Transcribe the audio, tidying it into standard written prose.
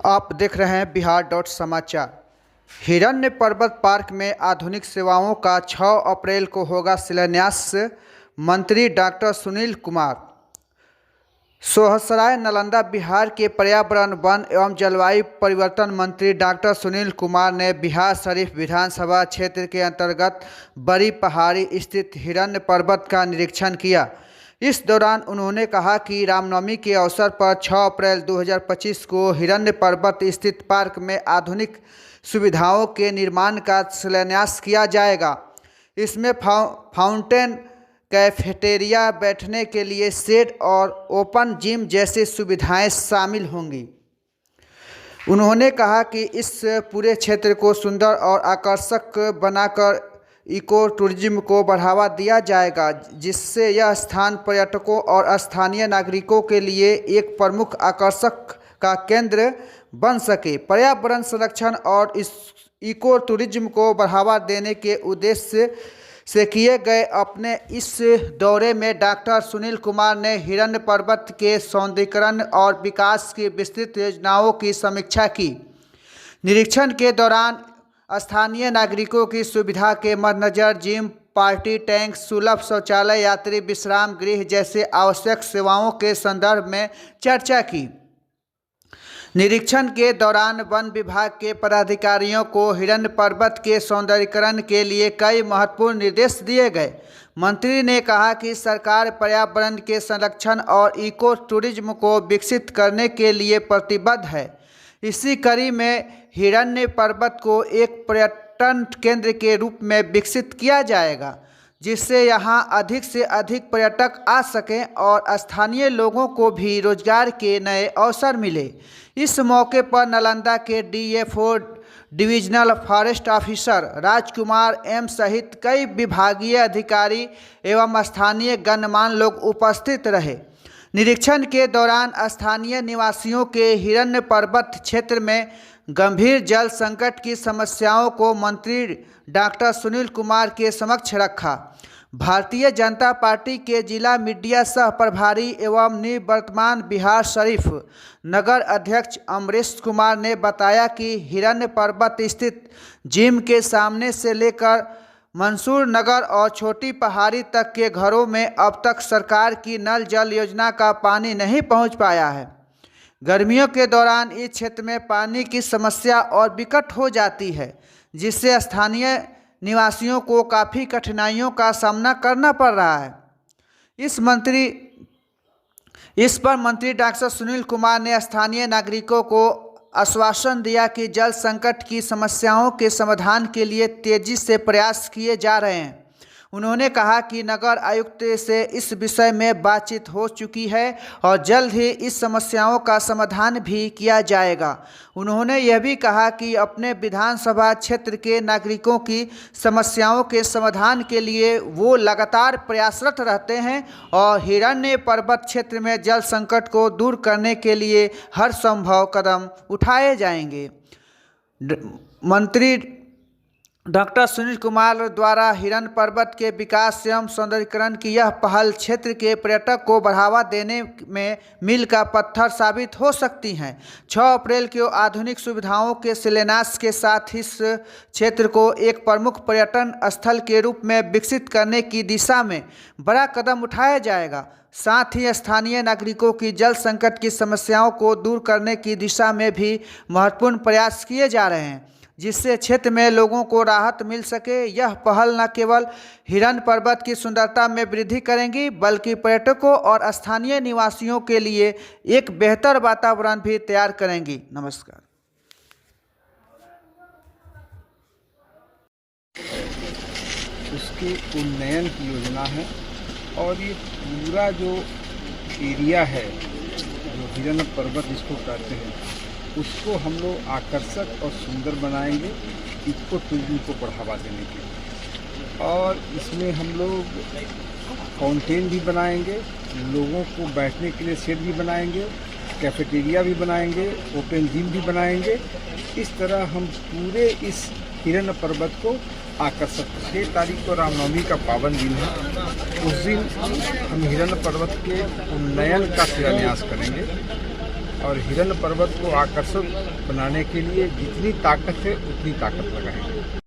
आप देख रहे हैं बिहार.समाचार। हिरण्य पर्वत पार्क में आधुनिक सेवाओं का 6 अप्रैल को होगा शिलान्यास। मंत्री डॉक्टर सुनील कुमार। सोहसराय नालंदा। बिहार के पर्यावरण, वन एवं जलवायु परिवर्तन मंत्री डॉक्टर सुनील कुमार ने बिहार शरीफ विधानसभा क्षेत्र के अंतर्गत बड़ी पहाड़ी स्थित हिरण्य पर्वत का निरीक्षण किया। इस दौरान उन्होंने कहा कि रामनवमी के अवसर पर 6 अप्रैल 2025 को हिरण्य पर्वत स्थित पार्क में आधुनिक सुविधाओं के निर्माण का शिलान्यास किया जाएगा। इसमें फाउंटेन, कैफेटेरिया, बैठने के लिए शेड और ओपन जिम जैसी सुविधाएं शामिल होंगी। उन्होंने कहा कि इस पूरे क्षेत्र को सुंदर और आकर्षक बनाकर इको टूरिज्म को बढ़ावा दिया जाएगा, जिससे यह स्थान पर्यटकों और स्थानीय नागरिकों के लिए एक प्रमुख आकर्षक का केंद्र बन सके। पर्यावरण संरक्षण और इस इको टूरिज्म को बढ़ावा देने के उद्देश्य से किए गए अपने इस दौरे में डॉक्टर सुनील कुमार ने हिरण्य पर्वत के सौंदर्यीकरण और विकास की विस्तृत योजनाओं की समीक्षा की। निरीक्षण के दौरान स्थानीय नागरिकों की सुविधा के मद्देनजर जिम, पार्टी टैंक, सुलभ शौचालय, यात्री विश्राम गृह जैसे आवश्यक सेवाओं के संदर्भ में चर्चा की। निरीक्षण के दौरान वन विभाग के पदाधिकारियों को हिरण्य पर्वत के सौंदर्यीकरण के लिए कई महत्वपूर्ण निर्देश दिए गए। मंत्री ने कहा कि सरकार पर्यावरण के संरक्षण और इको टूरिज्म को विकसित करने के लिए प्रतिबद्ध है। इसी कड़ी में हिरण्य पर्वत को एक पर्यटन केंद्र के रूप में विकसित किया जाएगा, जिससे यहाँ अधिक से अधिक पर्यटक आ सकें और स्थानीय लोगों को भी रोजगार के नए अवसर मिले। इस मौके पर नालंदा के DFO डिविजनल फॉरेस्ट ऑफिसर राजकुमार M सहित कई विभागीय अधिकारी एवं स्थानीय गणमान्य लोग उपस्थित रहे। निरीक्षण के दौरान स्थानीय निवासियों के हिरण्य पर्वत क्षेत्र में गंभीर जल संकट की समस्याओं को मंत्री डॉक्टर सुनील कुमार के समक्ष रखा। भारतीय जनता पार्टी के जिला मीडिया सह प्रभारी एवं निवर्तमान बिहार शरीफ नगर अध्यक्ष अमरीश कुमार ने बताया कि हिरण्य पर्वत स्थित जिम के सामने से लेकर मंसूर नगर और छोटी पहाड़ी तक के घरों में अब तक सरकार की नल जल योजना का पानी नहीं पहुंच पाया है। गर्मियों के दौरान इस क्षेत्र में पानी की समस्या और विकट हो जाती है, जिससे स्थानीय निवासियों को काफ़ी कठिनाइयों का सामना करना पड़ रहा है। इस पर मंत्री डॉक्टर सुनील कुमार ने स्थानीय नागरिकों को आश्वासन दिया कि जल संकट की समस्याओं के समाधान के लिए तेजी से प्रयास किए जा रहे हैं। उन्होंने कहा कि नगर आयुक्त से इस विषय में बातचीत हो चुकी है और जल्द ही इस समस्याओं का समाधान भी किया जाएगा। उन्होंने यह भी कहा कि अपने विधानसभा क्षेत्र के नागरिकों की समस्याओं के समाधान के लिए वो लगातार प्रयासरत रहते हैं और हिरण्य पर्वत क्षेत्र में जल संकट को दूर करने के लिए हर संभव कदम उठाए जाएंगे। मंत्री डॉक्टर सुनील कुमार द्वारा हिरण्य पर्वत के विकास एवं सौंदर्यीकरण की यह पहल क्षेत्र के पर्यटक को बढ़ावा देने में मील का पत्थर साबित हो सकती हैं। 6 अप्रैल को आधुनिक सुविधाओं के शिलान्यास के साथ इस क्षेत्र को एक प्रमुख पर्यटन स्थल के रूप में विकसित करने की दिशा में बड़ा कदम उठाया जाएगा। साथ ही स्थानीय नागरिकों की जल संकट की समस्याओं को दूर करने की दिशा में भी महत्वपूर्ण प्रयास किए जा रहे हैं, जिससे क्षेत्र में लोगों को राहत मिल सके। यह पहल न केवल हिरण्य पर्वत की सुंदरता में वृद्धि करेंगी, बल्कि पर्यटकों और स्थानीय निवासियों के लिए एक बेहतर वातावरण भी तैयार करेंगी। नमस्कार। उसके उन्नयन की योजना है और ये पूरा जो एरिया है, जो हिरण्य पर्वत जिसको कहते हैं, उसको हम लोग आकर्षक और सुंदर बनाएंगे, इको टूरिज्म को बढ़ावा देने के लिए। और इसमें हम लोग फाउंटेन भी बनाएंगे, लोगों को बैठने के लिए शेड भी बनाएंगे, कैफेटेरिया भी बनाएंगे, ओपन जिम भी बनाएंगे। इस तरह हम पूरे इस हिरण्य पर्वत को आकर्षक। 6 तारीख को रामनवमी का पावन दिन है। उस दिन हम हिरण्य पर्वत के उन्नयन का शिलान्यास करेंगे और हिरन पर्वत को आकर्षक बनाने के लिए जितनी ताकत है उतनी ताकत लगाएंगे।